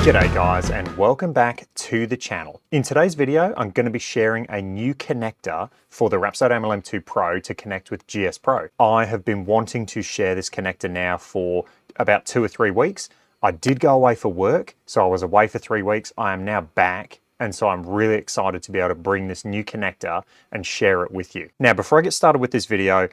G'day guys, and welcome back to the channel. In today's video, I'm going to be sharing a new connector for the Rapsodo MLM2PRO to connect with GS Pro. I have been wanting to share this connector now for about 2 or 3 weeks. I did go away for work, so I was away for 3 weeks. I am now back, and so I'm really excited to be able to bring this new connector and share it with you. Now, before I get started with this video,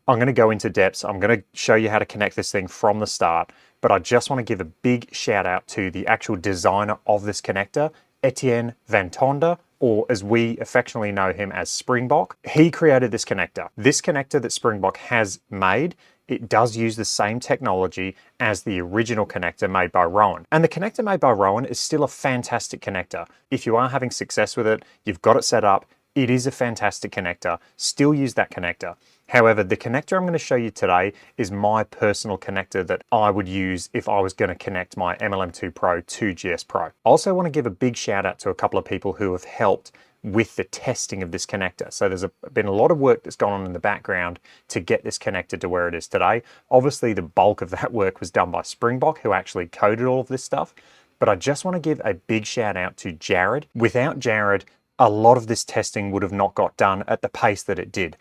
I'm going to go into depths. I'm going to show you how to connect this thing from the start, but I just want to give a big shout out to the actual designer of this connector, Etienne Van Tonder, or as we affectionately know him as Springbok. He created this connector. This connector that Springbok has made, it does use the same technology as the original connector made by Rowan. And the connector made by Rowan is still a fantastic connector. If you are having success with it, you've got it set up, it is a fantastic connector. Still use that connector. However, the connector I'm going to show you today is my personal connector that I would use if I was going to connect my MLM2PRO to GS Pro. I also want to give a big shout out to a couple of people who have helped with the testing of this connector. So there's been a lot of work that's gone on in the background to get this connector to where it is today. Obviously, the bulk of that work was done by Springbok, who actually coded all of this stuff. But I just want to give a big shout out to Jared. Without Jared, a lot of this testing would have not got done at the pace that it did.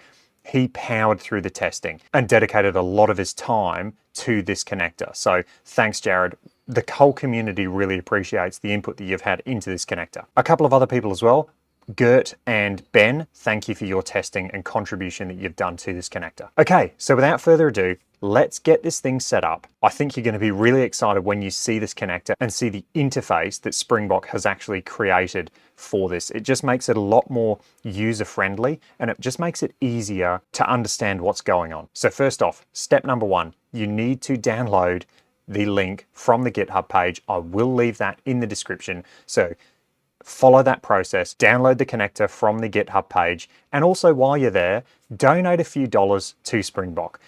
He powered through the testing and dedicated a lot of his time to this connector. So thanks, Jared. The whole community really appreciates the input that you've had into this connector. A couple of other people as well, Gert and Ben, thank you for your testing and contribution that you've done to this connector. Okay, so without further ado, let's get this thing set up. I think you're going to be really excited when you see this connector and see the interface that Springbok has actually created for this. It just makes it a lot more user-friendly, and it just makes it easier to understand what's going on. So first off, step number 1, you need to download the link from the GitHub page. I will leave that in the description. So follow that process, download the connector from the GitHub page, and also while you're there, donate a few dollars to Springbok.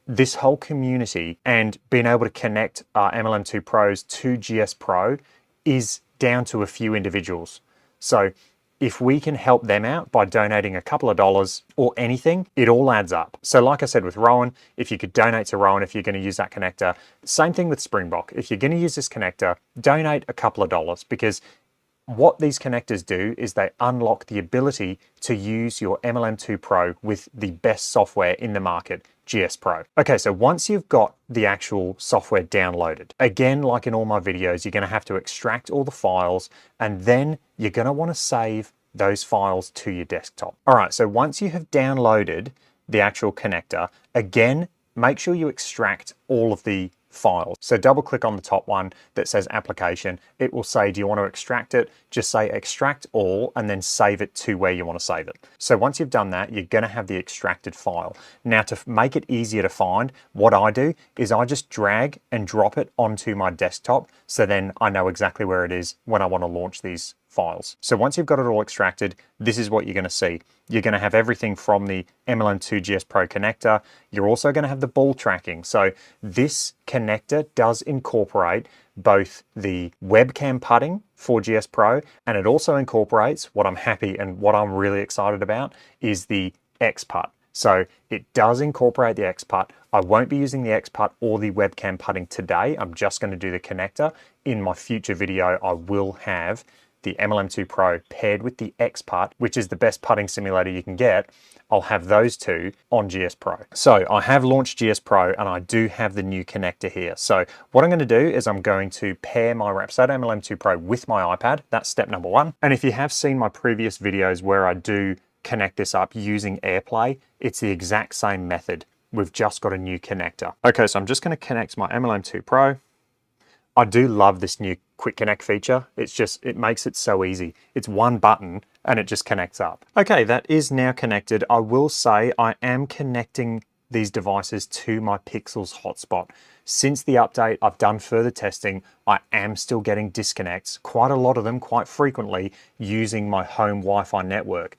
This whole community and being able to connect MLM2PROs to GS Pro is down to a few individuals. So if we can help them out by donating a couple of dollars or anything, it all adds up. So like I said with Rowan, if you could donate to Rowan if you're going to use that connector, same thing with Springbok. If you're going to use this connector, donate a couple of dollars, because what these connectors do is they unlock the ability to use your MLM2PRO with the best software in the market, GS Pro. Okay, so once you've got the actual software downloaded, again, like in all my videos, you're gonna have to extract all the files, and then you're gonna wanna save those files to your desktop. All right, so once you have downloaded the actual connector, again, make sure you extract all of the files. So double click on the top one that says application. It will say, do you want to extract it? Just say extract all and then save it to where you want to save it. So once you've done that, you're going to have the extracted file. Now to make it easier to find, what I do is I just drag and drop it onto my desktop. So then I know exactly where it is when I want to launch these files. So once you've got it all extracted, this is what you're going to see. You're going to have everything from the MLM2 GS Pro connector. You're also going to have the ball tracking. So this connector does incorporate both the webcam putting for GS Pro, and it also incorporates, what I'm happy and what I'm really excited about, is the XPut. So it does incorporate the XPut. I won't be using the XPut or the webcam putting today. I'm just going to do the connector. In my future video, I will have the MLM2PRO paired with the XPut, which is the best putting simulator you can get. I'll have those two on GS Pro. So I have launched GS Pro and I do have the new connector here. So what I'm going to do is I'm going to pair my Rapsodo MLM2PRO with my iPad. That's step number 1. And if you have seen my previous videos where I do connect this up using AirPlay, it's the exact same method. We've just got a new connector. Okay, so I'm just going to connect my MLM2PRO. I do love this new quick connect feature. It makes it so easy. It's one button and it just connects up. Okay, that is now connected. I will say I am connecting these devices to my Pixels hotspot. Since the update, I've done further testing. I am still getting disconnects, quite a lot of them, quite frequently, using my home Wi-Fi network.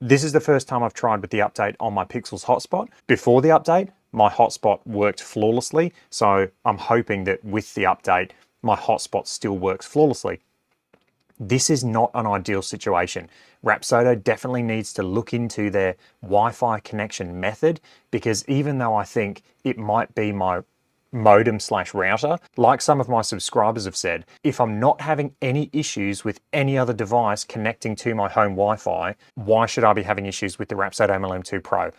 This is the first time I've tried with the update on my Pixels hotspot. Before the update, my hotspot worked flawlessly, so I'm hoping that with the update, my hotspot still works flawlessly. This is not an ideal situation. Rapsodo definitely needs to look into their Wi-Fi connection method, because even though I think it might be my modem slash router. Like some of my subscribers have said, if I'm not having any issues with any other device connecting to my home Wi-Fi, why should I be having issues with the Rapsodo MLM2 Pro?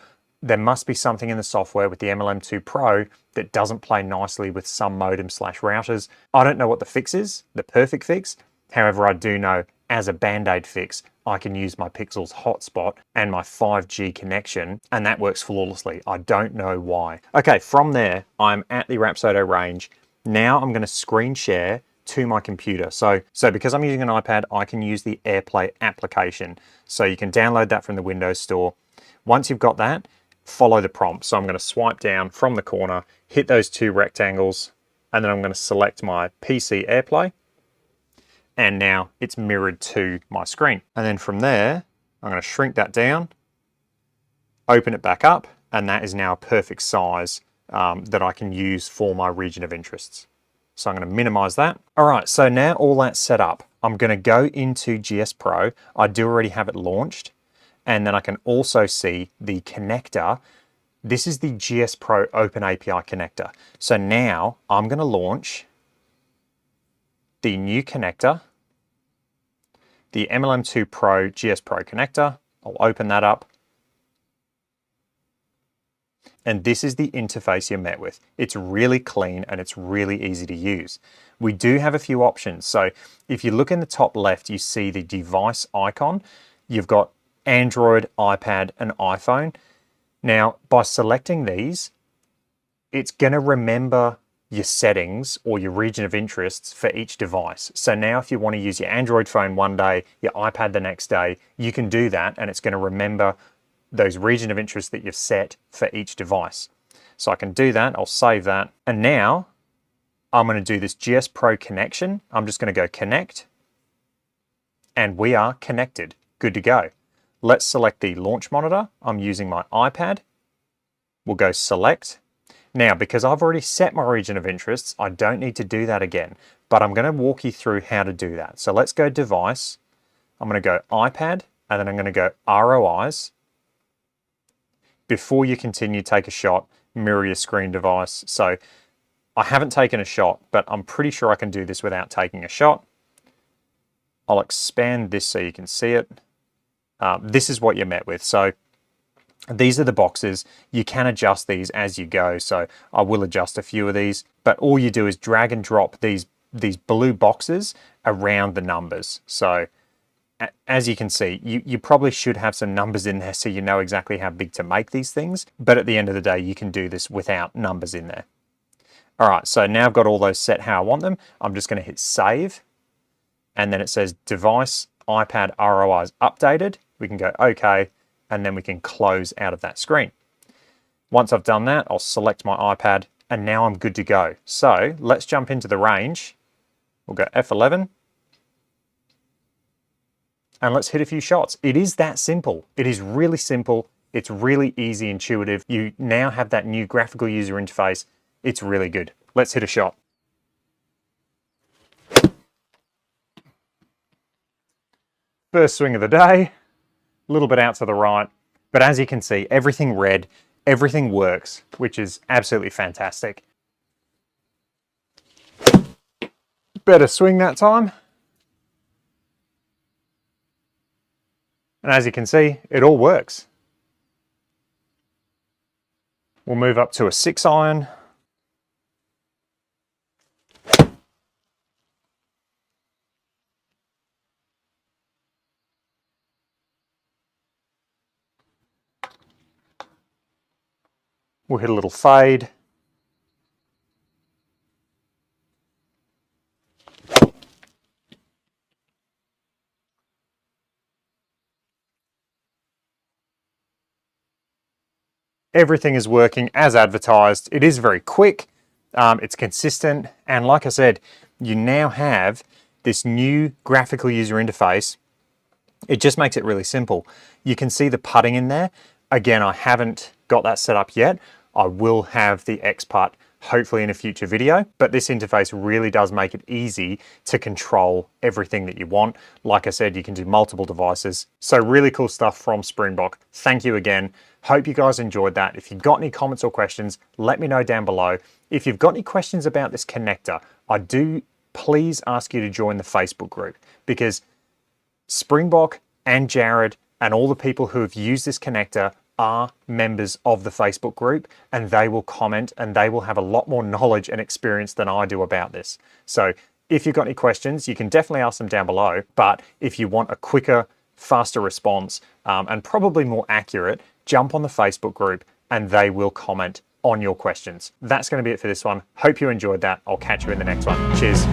There must be something in the software with the MLM2 Pro that doesn't play nicely with some modem slash routers. I don't know what the fix is, the perfect fix. However, I do know as a band-aid fix, I can use my Pixel's hotspot and my 5G connection, and that works flawlessly. I don't know why. Okay, from there, I'm at the Rapsodo range. Now I'm gonna screen share to my computer. So because I'm using an iPad, I can use the AirPlay application. So you can download that from the Windows Store. Once you've got that, follow the prompt. So I'm gonna swipe down from the corner, hit those two rectangles, and then I'm gonna select my PC AirPlay. And now it's mirrored to my screen. And then from there, I'm going to shrink that down, open it back up, and that is now a perfect size that I can use for my region of interests. So I'm going to minimize that. All right, so now all that's set up, I'm going to go into GS Pro. I do already have it launched. And then I can also see the connector. This is the GS Pro Open API connector. So now I'm going to launch the new connector, the MLM2 Pro GS Pro connector. I'll open that up. And this is the interface you're met with. It's really clean and it's really easy to use. We do have a few options. So if you look in the top left, you see the device icon. You've got Android, iPad, and iPhone. Now, by selecting these, it's going to remember your settings or your region of interests for each device. So now if you want to use your Android phone one day, your iPad the next day, you can do that and it's going to remember those region of interest that you've set for each device. So I can do that, I'll save that. And now I'm going to do this GS Pro connection. I'm just going to go connect and we are connected, good to go. Let's select the launch monitor. I'm using my iPad. We'll go select. Now, because I've already set my region of interests, I don't need to do that again, but I'm going to walk you through how to do that. So let's go device. I'm going to go iPad, and then I'm going to go ROIs. Before you continue, take a shot, mirror your screen device. So I haven't taken a shot, but I'm pretty sure I can do this without taking a shot. I'll expand this so you can see it. This is what you're met with. So these are the boxes. You can adjust these as you go. So I will adjust a few of these, but all you do is drag and drop these blue boxes around the numbers. So as you can see, you probably should have some numbers in there so you know exactly how big to make these things. But at the end of the day, you can do this without numbers in there. All right, so now I've got all those set how I want them. I'm just going to hit save. And then it says device iPad ROIs updated. We can go OK. And then we can close out of that screen. Once I've done that, I'll select my iPad and now I'm good to go. So let's jump into the range. We'll go F11 and let's hit a few shots. It is that simple. It is really simple. It's really easy, intuitive. You now have that new graphical user interface. It's really good. Let's hit a shot. First swing of the day. A little bit out to the right, but as you can see, everything red, everything works, which is absolutely fantastic. Better swing that time. And as you can see, it all works. We'll move up to a 6-iron. We'll hit a little fade. Everything is working as advertised. It is very quick, it's consistent, and like I said, you now have this new graphical user interface. It just makes it really simple. You can see the putting in there. Again, I haven't got that set up yet. I will have the XPut hopefully in a future video. But this interface really does make it easy to control everything that you want. Like I said, you can do multiple devices. So really cool stuff from Springbok. Thank you again. Hope you guys enjoyed that. If you've got any comments or questions, let me know down below. If you've got any questions about this connector, I do please ask you to join the Facebook group, because Springbok and Jared and all the people who have used this connector are members of the Facebook group, and they will comment and they will have a lot more knowledge and experience than I do about this. So if you've got any questions, you can definitely ask them down below. But if you want a quicker, faster response and probably more accurate, jump on the Facebook group and they will comment on your questions. That's going to be it for this one. Hope you enjoyed that. I'll catch you in the next one. Cheers.